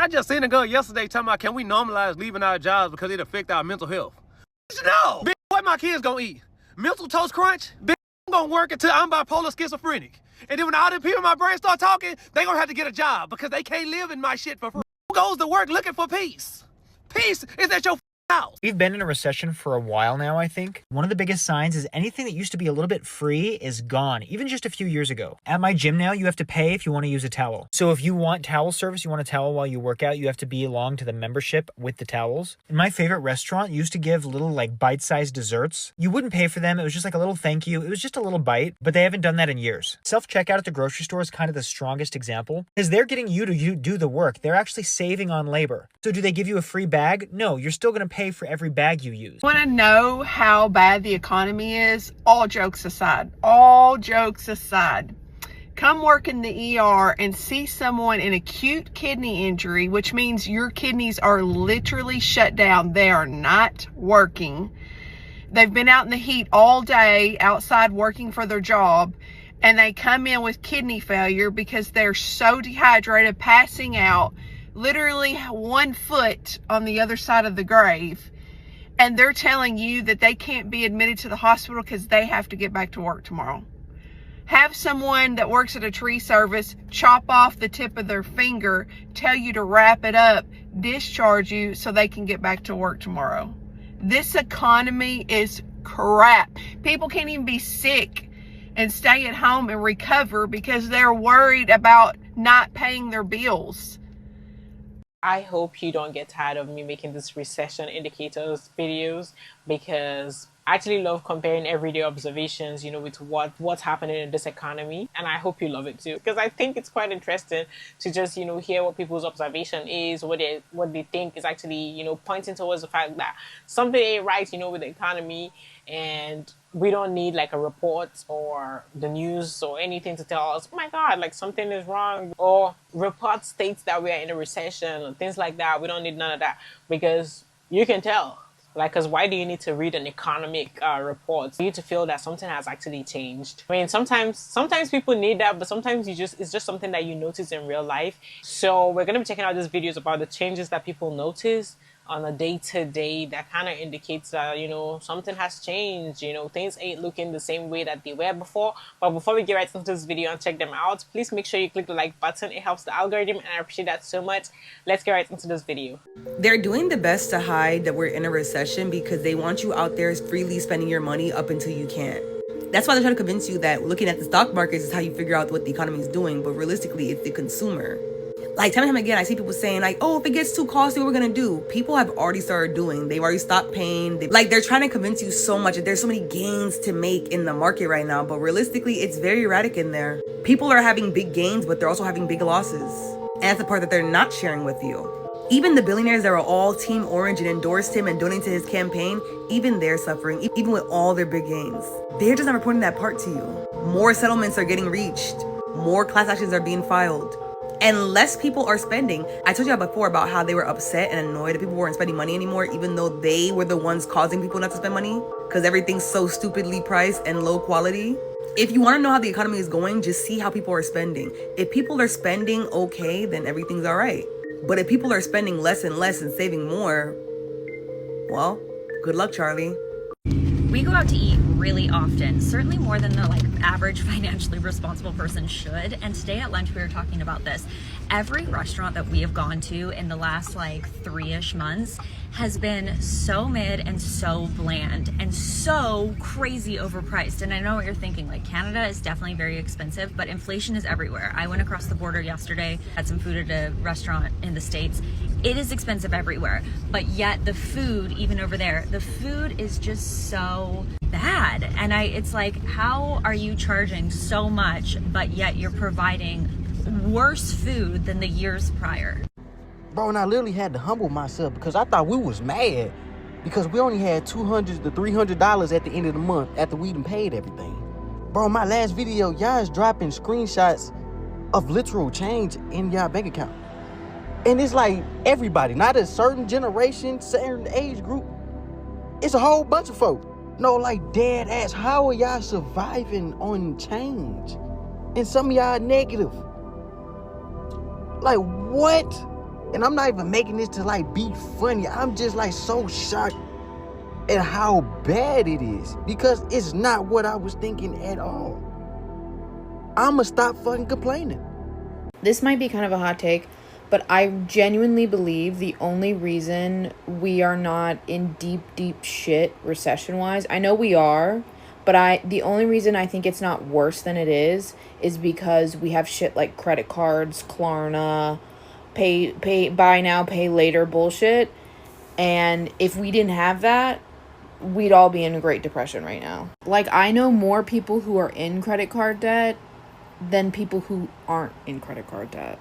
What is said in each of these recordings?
I just seen a girl yesterday talking about, can we normalize leaving our jobs because it affect our mental health? No! Bitch, what my kids gonna eat? Mental Toast Crunch? Bitch, I'm gonna work until I'm bipolar schizophrenic. And then when all the people in my brain start talking, they gonna have to get a job because they can't live in my shit for free. Who goes to work looking for peace? Peace is at your house. We've been in a recession for a while now, I think. One of the biggest signs is anything that used to be a little bit free is gone, even just a few years ago. At my gym now, you have to pay if you want to use a towel. So if you want towel service, you want a towel while you work out, you have to be along to the membership with the towels. And my favorite restaurant used to give little like bite-sized desserts. You wouldn't pay for them. It was just like a little thank you. It was just a little bite, but they haven't done that in years. Self-checkout at the grocery store is kind of the strongest example because they're getting you to do the work. They're actually saving on labor. So do they give you a free bag? No, you're still going to pay for every bag you use. Want to know how bad the economy is? All jokes aside, come work in the ER and see someone in acute kidney injury, which means your kidneys are literally shut down. They are not working. They've been out in the heat all day outside working for their job, and they come in with kidney failure because they're so dehydrated, passing out, literally 1 foot on the other side of the grave. And they're telling you that they can't be admitted to the hospital because they have to get back to work tomorrow. Have someone that works at a tree service chop off the tip of their finger, tell you to wrap it up, discharge you so they can get back to work tomorrow. This economy is crap. People can't even be sick and stay at home and recover because they're worried about not paying their bills. I hope you don't get tired of me making these recession indicators videos, because I actually love comparing everyday observations, with what's happening in this economy. And I hope you love it too, because I think it's quite interesting to just, hear what people's observation is, what they think is actually, pointing towards the fact that something ain't right, with the economy. And we don't need like a report or the news or anything to tell us, oh my God, like something is wrong, or report states that we are in a recession or things like that. We don't need none of that, because you can tell. Like, because why do you need to read an economic report? You need to feel that something has actually changed. I mean, sometimes people need that, but sometimes it's just something that you notice in real life. So we're going to be checking out these videos about the changes that people notice on a day-to-day that kind of indicates that, something has changed. Things ain't looking the same way that they were before. But before we get right into this video and check them out, please make sure you click the like button. It helps the algorithm, and I appreciate that so much. Let's get right into this video. They're doing the best to hide that we're in a recession because they want you out there freely spending your money up until you can't. That's why they're trying to convince you that looking at the stock markets is how you figure out what the economy is doing. But realistically, it's the consumer. Like, time and time again, I see people saying, like, oh, if it gets too costly, what we're going to do? People have already started doing. They've already stopped paying. They're trying to convince you so much that there's so many gains to make in the market right now. But realistically, it's very erratic in there. People are having big gains, but they're also having big losses. And that's the part that they're not sharing with you. Even the billionaires that are all Team Orange and endorsed him and donated to his campaign, even they're suffering, even with all their big gains. They're just not reporting that part to you. More settlements are getting reached. More class actions are being filed. And less people are spending. I told you before about how they were upset and annoyed that people weren't spending money anymore, even though they were the ones causing people not to spend money because everything's so stupidly priced and low quality. If you want to know how the economy is going, just see how people are spending. If people are spending okay, then everything's all right. But if people are spending less and less and saving more, well, good luck, Charlie. We go out to eat really often, certainly more than the average financially responsible person should. And today at lunch we were talking about this. Every restaurant that we have gone to in the last 3-ish months has been so mid and so bland and so crazy overpriced. And I know what you're thinking, Canada is definitely very expensive, but inflation is everywhere. I went across the border yesterday, had some food at a restaurant in the States. It is expensive everywhere, but yet the food, even over there, the food is just so bad. And it's how are you charging so much, but yet you're providing worse food than the years prior? Bro, and I literally had to humble myself because I thought we was mad because we only had $200 to $300 at the end of the month after we done paid everything. Bro, my last video, y'all is dropping screenshots of literal change in y'all bank account. And it's everybody, not a certain generation, certain age group. It's a whole bunch of folk. No, dead ass, how are y'all surviving on change? And some of y'all negative. What? And I'm not even making this to like be funny. I'm just like so shocked at how bad it is, because it's not what I was thinking at all. I'ma stop fucking complaining. This might be kind of a hot take, but I genuinely believe the only reason we are not in deep shit recession-wise, I know we are, but the only reason I think it's not worse than it is because we have shit like credit cards, Klarna, buy now, pay later bullshit. And if we didn't have that, we'd all be in a Great Depression right now. Like, I know more people who are in credit card debt than people who aren't in credit card debt.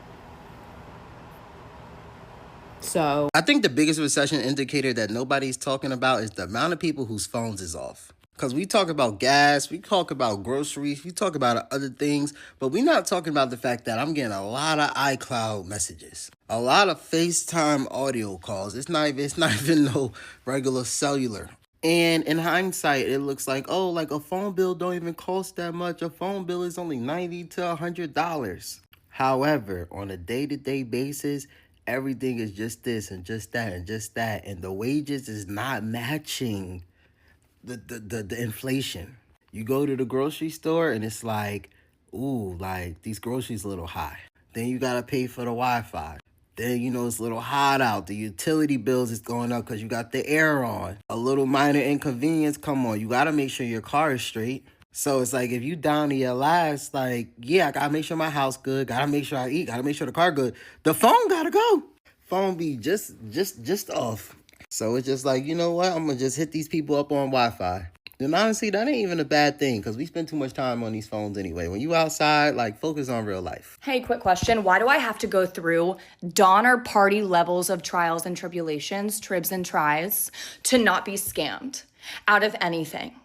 So I think the biggest recession indicator that nobody's talking about is the amount of people whose phones is off. Because we talk about gas, we talk about groceries, we talk about other things, but we're not talking about the fact that I'm getting a lot of iCloud messages, a lot of FaceTime audio calls. It's not even no regular cellular. And in hindsight, it looks like, oh, like a phone bill don't even cost that much. A phone bill is only $90 to $100. However, on a day-to-day basis, everything is just this and just that and just that. And the wages is not matching the inflation. You go to the grocery store and it's like, ooh, like these groceries a little high. Then you gotta pay for the Wi-Fi. Then, you know, it's a little hot out. The utility bills is going up because you got the air on. A little minor inconvenience, come on. You got to make sure your car is straight. So it's like if you down to your last, like, yeah, I got to make sure my house good. Got to make sure I eat. Got to make sure the car good. The phone got to go. Phone be just off. So it's just like, you know what? I'm going to just hit these people up on Wi-Fi. Then honestly, that ain't even a bad thing because we spend too much time on these phones anyway. When you outside, like, focus on real life. Hey, quick question. Why do I have to go through Donner Party levels of trials and tribulations, tribs and tries, to not be scammed out of anything?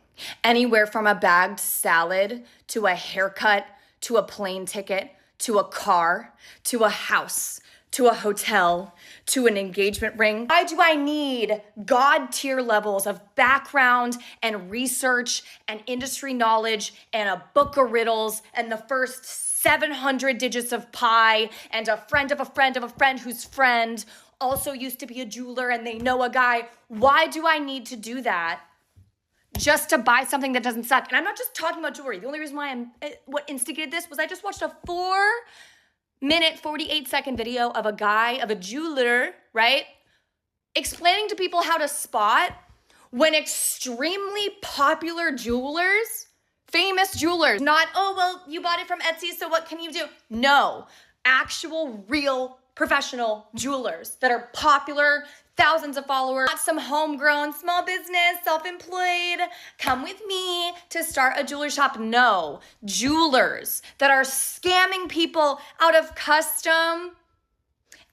Anywhere from a bagged salad to a haircut to a plane ticket to a car to a house to a hotel, to an engagement ring. Why do I need God tier levels of background and research and industry knowledge and a book of riddles and the first 700 digits of pi and a friend of a friend of a friend whose friend also used to be a jeweler and they know a guy? Why do I need to do that just to buy something that doesn't suck? And I'm not just talking about jewelry. The only reason why what instigated this was I just watched a 4-minute, 48-second video of a jeweler, right? Explaining to people how to spot when extremely popular jewelers, famous jewelers, not, oh, well, you bought it from Etsy, so what can you do? No, actual, real, professional jewelers that are popular, thousands of followers, not some homegrown, small business, self-employed, come with me to start a jewelry shop. No, jewelers that are scamming people out of custom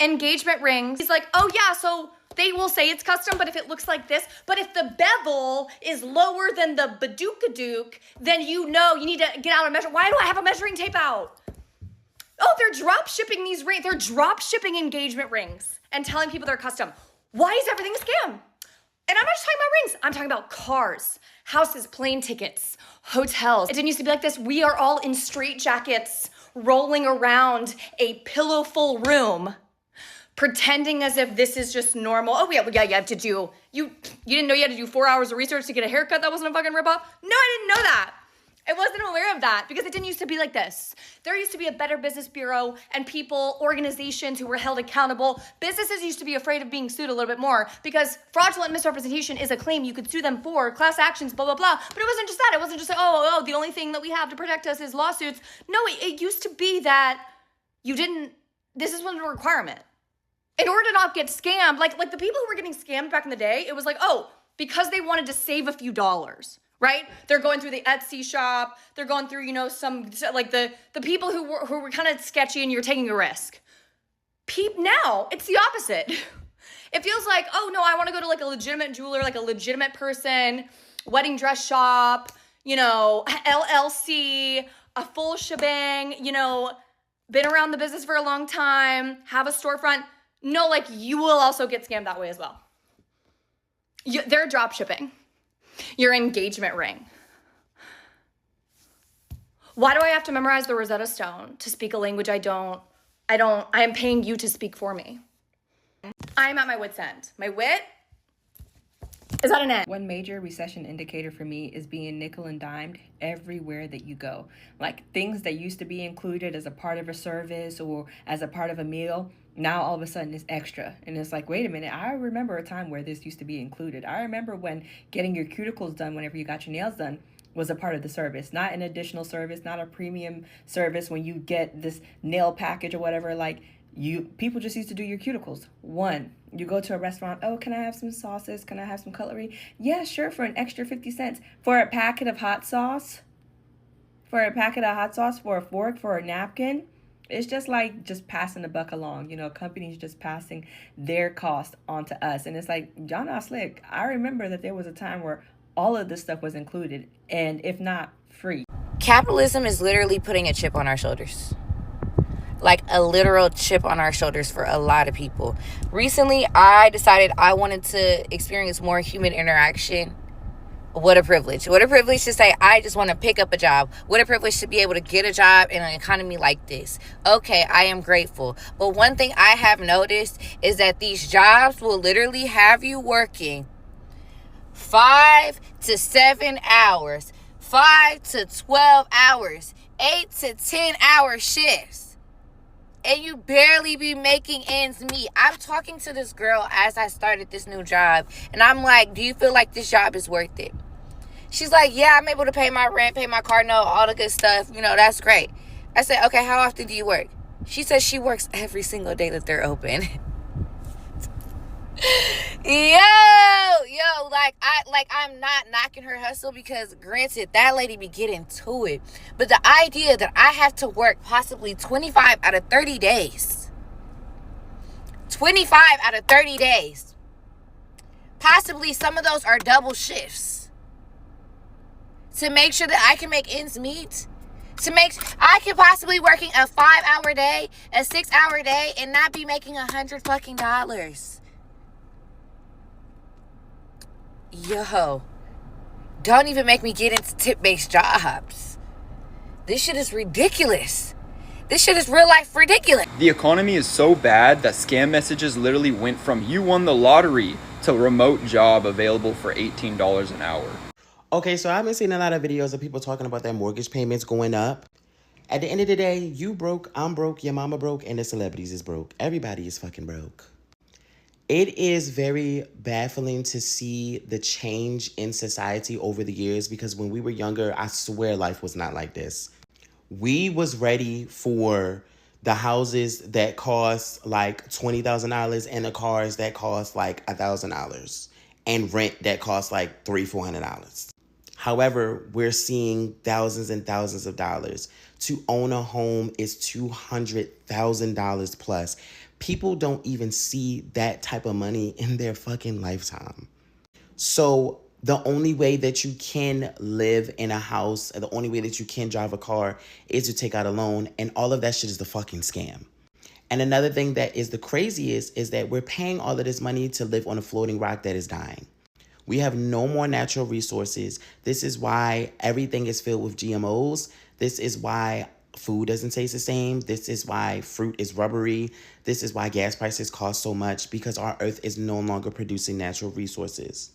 engagement rings. He's like, oh yeah, so they will say it's custom, but if it looks like this, but if the bevel is lower than the Badookadook, then you know you need to get out a measure. Why do I have a measuring tape out? Oh, they're drop shipping these rings. They're drop shipping engagement rings and telling people they're custom. Why is everything a scam? And I'm not just talking about rings. I'm talking about cars, houses, plane tickets, hotels. It didn't used to be like this. We are all in straitjackets rolling around a pillow-full room pretending as if this is just normal. Oh, yeah, you have to do, you didn't know you had to do 4 hours of research to get a haircut? That wasn't a fucking ripoff? No, I didn't know that. I wasn't aware of that because it didn't used to be like this. There used to be a Better Business Bureau and people, organizations who were held accountable. Businesses used to be afraid of being sued a little bit more because fraudulent misrepresentation is a claim you could sue them for, class actions, blah, blah, blah. But it wasn't just that. It wasn't just like, oh, the only thing that we have to protect us is lawsuits. No, it used to be that this is one requirement. In order to not get scammed, like the people who were getting scammed back in the day, it was like, oh, because they wanted to save a few dollars. Right? They're going through the Etsy shop. They're going through, some, like the people who were kind of sketchy and you're taking a risk. Now, it's the opposite. It feels like, oh no, I want to go to like a legitimate jeweler, like a legitimate person, wedding dress shop, LLC, a full shebang, been around the business for a long time, have a storefront. No, like you will also get scammed that way as well. They're drop shipping. Your engagement ring. Why do I have to memorize the Rosetta Stone to speak a language I am paying you to speak for me? I'm at my wit's end. My wit is at an end. One major recession indicator for me is being nickel and dimed everywhere that you go. Like things that used to be included as a part of a service or as a part of a meal, now all of a sudden it's extra. And it's like, wait a minute, I remember a time where this used to be included. I remember when getting your cuticles done whenever you got your nails done was a part of the service, not an additional service, not a premium service when you get this nail package or whatever. Like, people just used to do your cuticles. One, you go to a restaurant, oh, can I have some sauces? Can I have some cutlery? Yeah, sure, for an extra 50 cents. For a packet of hot sauce, for a fork, for a napkin, it's just like just passing the buck along. You know, companies just passing their cost onto us. And it's like, y'all not slick. I remember that there was a time where all of this stuff was included, and if not, free. Capitalism is literally putting a chip on our shoulders. Like a literal chip on our shoulders for a lot of people. Recently, I decided I wanted to experience more human interaction. What a privilege. What a privilege to say, I just want to pick up a job. What a privilege to be able to get a job in an economy like this. Okay, I am grateful. But one thing I have noticed is that these jobs will literally have you working 5 to 7 hours, 5 to 12 hours, 8 to 10 hour shifts. And you barely be making ends meet. I'm talking to this girl as I started this new job. And I'm like, do you feel like this job is worth it? She's like, yeah, I'm able to pay my rent, pay my car note, all the good stuff. You know, that's great. I said, okay, how often do you work? She says she works every single day that they're open. Yo, I'm not knocking her hustle because granted, that lady be getting to it. But the idea that I have to work possibly 25 out of 30 days. 25 out of 30 days. Possibly some of those are double shifts. To make sure that I can make ends meet. I could possibly working a 5-hour day, a 6-hour day, and not be making $100 fucking. Yo, don't even make me get into tip-based jobs. This shit is ridiculous. This shit is real life ridiculous. The economy is so bad that scam messages literally went from you won the lottery to remote job available for $18 an hour. Okay, so I've been seeing a lot of videos of people talking about their mortgage payments going up. At the end of the day, you broke, I'm broke, your mama broke, and the celebrities is broke. Everybody is fucking broke. It is very baffling to see the change in society over the years because when we were younger, I swear life was not like this. We was ready for the houses that cost like $20,000 and the cars that cost like $1,000 and rent that cost like $300-$400. However, we're seeing thousands and thousands of dollars. To own a home is $200,000 plus. People don't even see that type of money in their fucking lifetime. So the only way that you can live in a house, the only way that you can drive a car is to take out a loan. And all of that shit is the fucking scam. And another thing that is the craziest is that we're paying all of this money to live on a floating rock that is dying. We have no more natural resources. This is why everything is filled with GMOs. This is why food doesn't taste the same. This is why fruit is rubbery. This is why gas prices cost so much, because our earth is no longer producing natural resources.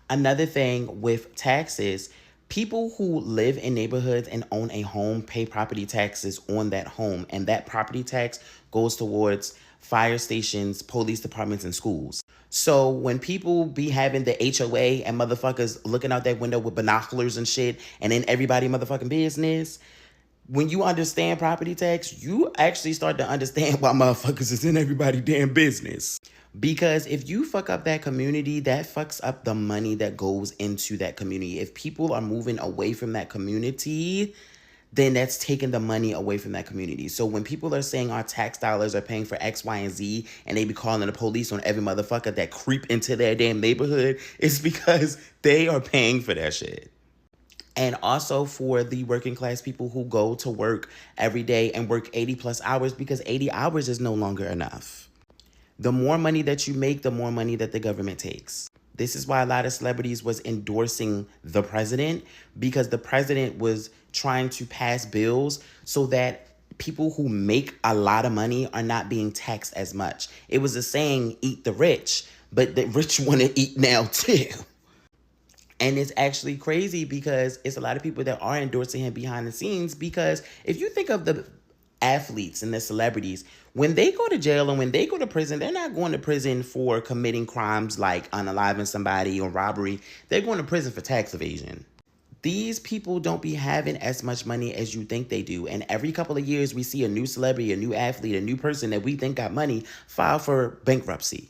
Another thing with taxes, people who live in neighborhoods and own a home pay property taxes on that home, and that property tax goes towards fire stations, police departments, and schools. So when people be having the HOA and motherfuckers looking out that window with binoculars and shit, and in everybody motherfucking business, when you understand property tax, you actually start to understand why motherfuckers is in everybody damn business. Because if you fuck up that community, that fucks up the money that goes into that community. If people are moving away from that community, then that's taking the money away from that community. So when people are saying our tax dollars are paying for X, Y, and Z, and they be calling the police on every motherfucker that creep into their damn neighborhood, it's because they are paying for that shit. And also for the working class people who go to work every day and work 80 plus hours, because 80 hours is no longer enough. The more money that you make, the more money that the government takes. This is why a lot of celebrities was endorsing the president, because the president was trying to pass bills so that people who make a lot of money are not being taxed as much. It was a saying, eat the rich, but the rich want to eat now too. And it's actually crazy because it's a lot of people that are endorsing him behind the scenes, because if you think of the athletes and the celebrities, when they go to jail and when they go to prison, they're not going to prison for committing crimes like unaliving somebody or robbery. They're going to prison for tax evasion. These people don't be having as much money as you think they do. And every couple of years, we see a new celebrity, a new athlete, a new person that we think got money file for bankruptcy.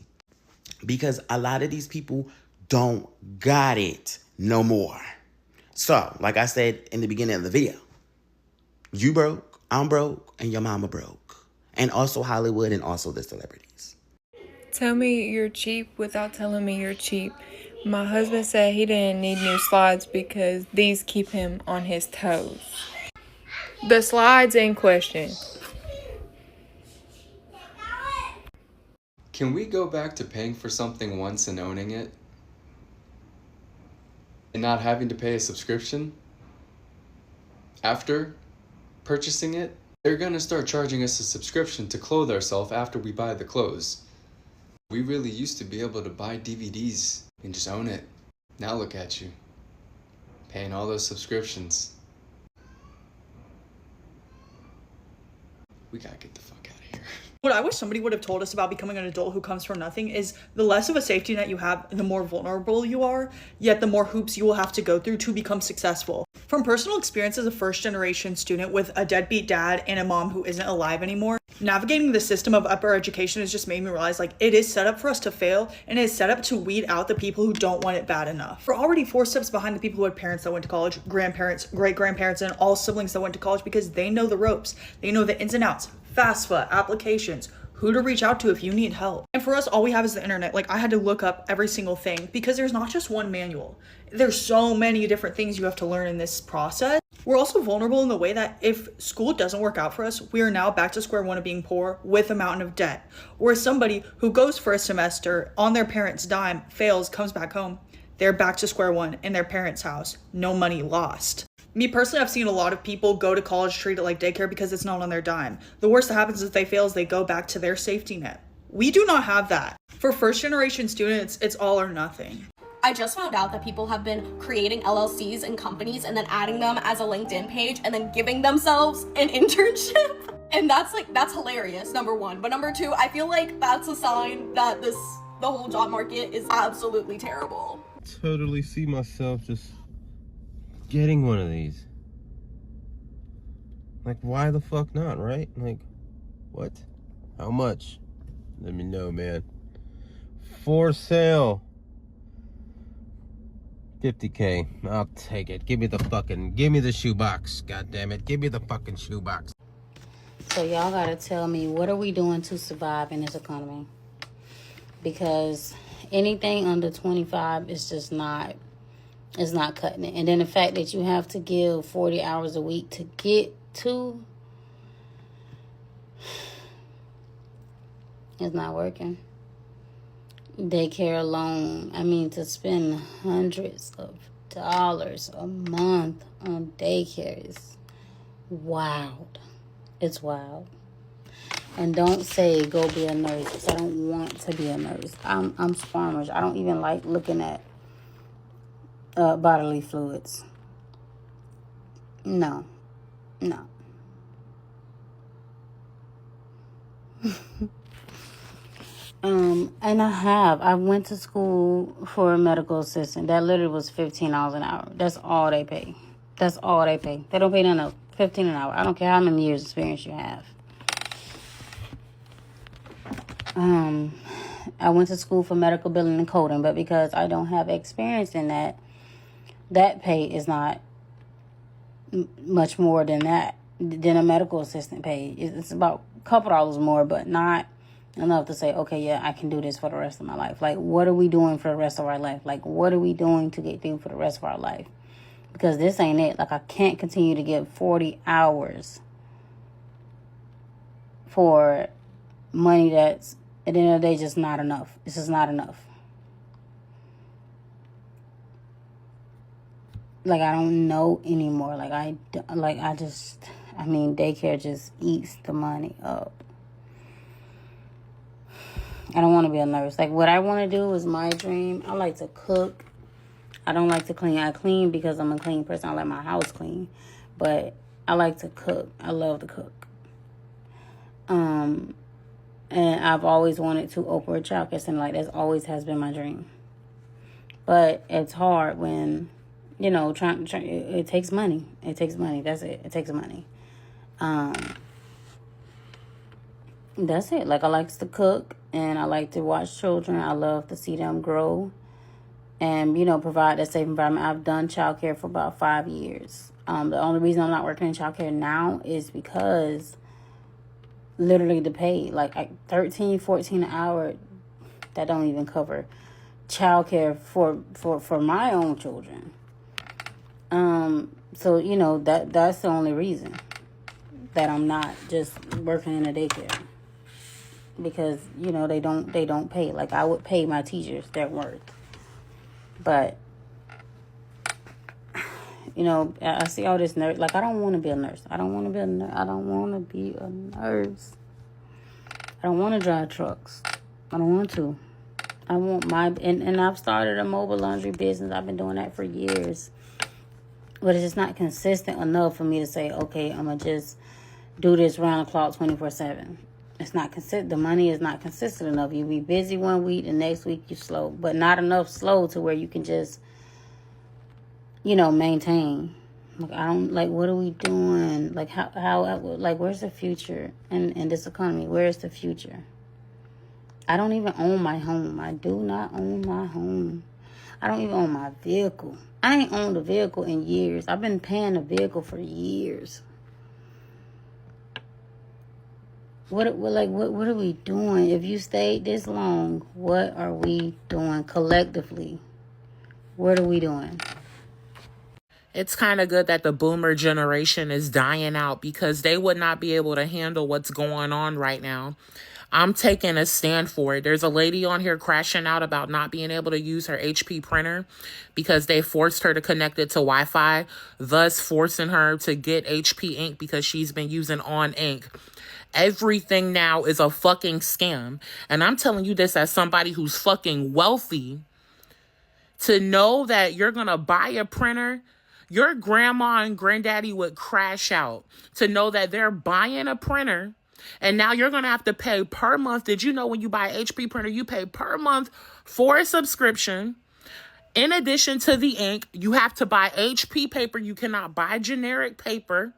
Because a lot of these people don't got it no more. So, like I said in the beginning of the video, you broke, I'm broke, and your mama broke. And also Hollywood and also the celebrities. Tell me you're cheap without telling me you're cheap. My husband said he didn't need new slides because these keep him on his toes. The slides in question. Can we go back to paying for something once and owning it? And not having to pay a subscription? After purchasing it, they're gonna start charging us a subscription to clothe ourselves after we buy the clothes. We really used to be able to buy DVDs and just own it. Now look at you, paying all those subscriptions. We gotta get the fuck out of here. What I wish somebody would have told us about becoming an adult who comes from nothing is the less of a safety net you have, the more vulnerable you are, yet the more hoops you will have to go through to become successful. From personal experience as a first-generation student with a deadbeat dad and a mom who isn't alive anymore, navigating the system of upper education has just made me realize, like, it is set up for us to fail, and it is set up to weed out the people who don't want it bad enough. We're already 4 steps behind the people who had parents that went to college, grandparents, great-grandparents, and all siblings that went to college because they know the ropes. They know the ins and outs, FAFSA, applications, who to reach out to if you need help. And for us, all we have is the internet. Like, I had to look up every single thing because there's not just one manual. There's so many different things you have to learn in this process. We're also vulnerable in the way that if school doesn't work out for us, we are now back to square one of being poor with a mountain of debt. Or somebody who goes for a semester on their parents' dime, fails, comes back home, they're back to square one in their parents' house. No money lost. Me personally, I've seen a lot of people go to college, treat it like daycare because it's not on their dime. The worst that happens if they fail is they go back to their safety net. We do not have that. For first generation students, it's all or nothing. I just found out that people have been creating LLCs and companies and then adding them as a LinkedIn page and then giving themselves an internship. And that's hilarious, number one. But number two, I feel like that's a sign that the whole job market is absolutely terrible. Totally see myself just getting one of these. Like, why the fuck not, right? Like, what? How much? Let me know, man. For sale. 50K. I'll take it. Give me the shoebox. God damn it. Give me the fucking shoebox. So y'all gotta tell me, what are we doing to survive in this economy? Because anything under 25 is just not, it's not cutting it. And then the fact that you have to give 40 hours a week to get to, it's not working. Daycare alone, I mean, to spend hundreds of dollars a month on daycare is wild. It's wild. And don't say go be a nurse, because I don't want to be a nurse. I'm squirmish. I don't even like looking at bodily fluids. No. And I went to school for a medical assistant. That literally was $15 an hour. That's all they pay. They don't pay nothing else. $15 an hour. I don't care how many years experience you have. I went to school for medical billing and coding, but because I don't have experience in that pay is not much more than a medical assistant pay. It's about a couple dollars more, but not enough to say, okay, yeah, I can do this for the rest of my life. Like, what are we doing for the rest of our life? Like, what are we doing to get through for the rest of our life? Because this ain't it. Like, I can't continue to give 40 hours for money that's, at the end of the day, just not enough. It's just not enough. Like, I don't know anymore. I I mean, daycare just eats the money up. I don't want to be a nurse. Like, what I want to do is my dream. I like to cook. I don't like to clean. I clean because I'm a clean person. I like my house clean. But I like to cook. I love to cook. And I've always wanted to open a childcare center. Like, that always has been my dream. But it's hard when, you know, it takes money. It takes money. That's it. It takes money. That's it. Like, I like to cook and I like to watch children. I love to see them grow and, you know, provide a safe environment. I've done childcare for about 5 years. The only reason I'm not working in childcare now is because literally the pay, like $13, $14 an hour, that don't even cover childcare for my own children. So, you know, that's the only reason that I'm not just working in a daycare. Because, you know, they don't pay. Like, I would pay my teachers their worth. But, you know, I see all this nurse. Like, I don't want to be a nurse. I don't want to be a nurse. I don't want to be a nurse. I don't want to drive trucks. I don't want to. I want and I've started a mobile laundry business. I've been doing that for years. But it's just not consistent enough for me to say, okay, I'm going to just do this round the clock 24/7. It's not consistent. The money is not consistent enough. You be busy one week, the next week you slow. But not enough slow to where you can just, you know, maintain. Like, I don't, like, what are we doing? Like, how like, where's the future in this economy? Where's the future? I don't even own my home. I do not own my home. I don't even own my vehicle. I ain't owned a vehicle in years. I've been paying a vehicle for years. What are we doing? If you stayed this long, what are we doing collectively? What are we doing? It's kind of good that the boomer generation is dying out because they would not be able to handle what's going on right now. I'm taking a stand for it. There's a lady on here crashing out about not being able to use her HP printer because they forced her to connect it to Wi-Fi, thus forcing her to get HP ink because she's been using On Ink. Everything now is a fucking scam. And I'm telling you this as somebody who's fucking wealthy. To know that you're going to buy a printer, your grandma and granddaddy would crash out. To know that they're buying a printer and now you're going to have to pay per month. Did you know when you buy an HP printer, you pay per month for a subscription? In addition to the ink, you have to buy HP paper. You cannot buy generic paper.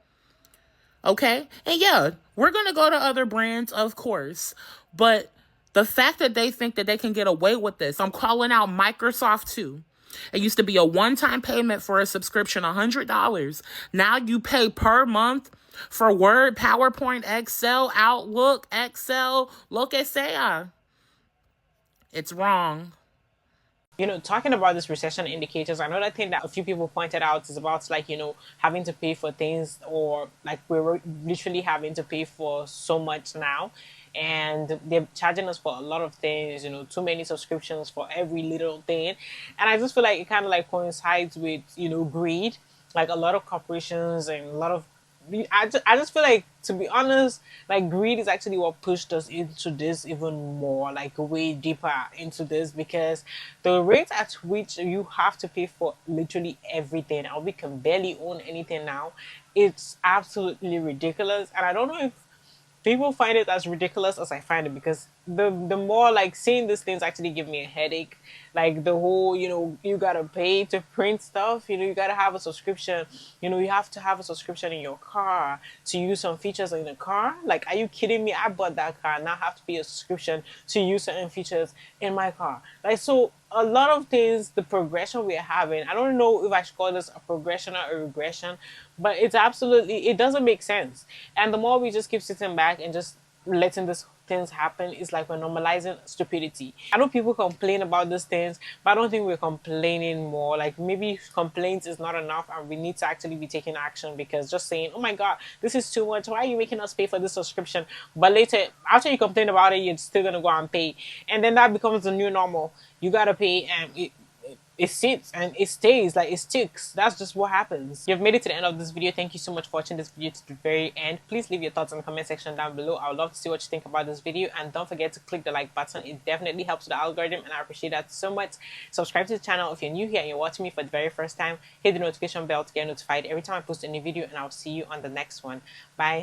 Okay? And yeah, we're going to go to other brands, of course. But the fact that they think that they can get away with this, I'm calling out Microsoft too. It used to be a one-time payment for a subscription, $100. Now you pay per month for Word, PowerPoint, Excel, Outlook, Excel, lo que sea. It's wrong. You know, talking about this recession indicators, another thing that a few people pointed out is about, like, you know, having to pay for things, or like we're literally having to pay for so much now. And they're charging us for a lot of things, you know, too many subscriptions for every little thing. And I just feel like it kind of like coincides with, you know, greed. Like a lot of corporations and a lot of, I just feel like, to be honest, like greed is actually what pushed us into this even more, like way deeper into this, because the rate at which you have to pay for literally everything, and we can barely own anything now, it's absolutely ridiculous. And I don't know if people find it as ridiculous as I find it, because the more, like, seeing these things actually give me a headache. Like the whole, you know, you gotta pay to print stuff, you know, you gotta have a subscription, you know, you have to have a subscription in your car to use some features in the car. Like, are you kidding me? I bought that car and now I have to pay a subscription to use certain features in my car. Like, so a lot of things, the progression we're having, I don't know if I should call this a progression or a regression, but it's absolutely, it doesn't make sense. And the more we just keep sitting back and just letting these things happen, it's like we're normalizing stupidity. I know people complain about these things, but I don't think we're complaining more. Like, maybe complaints is not enough and we need to actually be taking action, because just saying, oh my god, this is too much, why are you making us pay for this subscription? But later, after you complain about it, you're still gonna go and pay, and then that becomes the new normal. You gotta pay, and it sits and it stays, like it sticks. That's just what happens. You've made it to the end of this video. Thank you so much for watching this video to the very end. Please leave your thoughts in the comment section down below. I would love to see what you think about this video, and don't forget to click the like button. It definitely helps with the algorithm and I appreciate that so much. Subscribe to the channel if you're new here and you're watching me for the very first time. Hit the notification bell to get notified every time I post a new video, and I'll see you on the next one. Bye.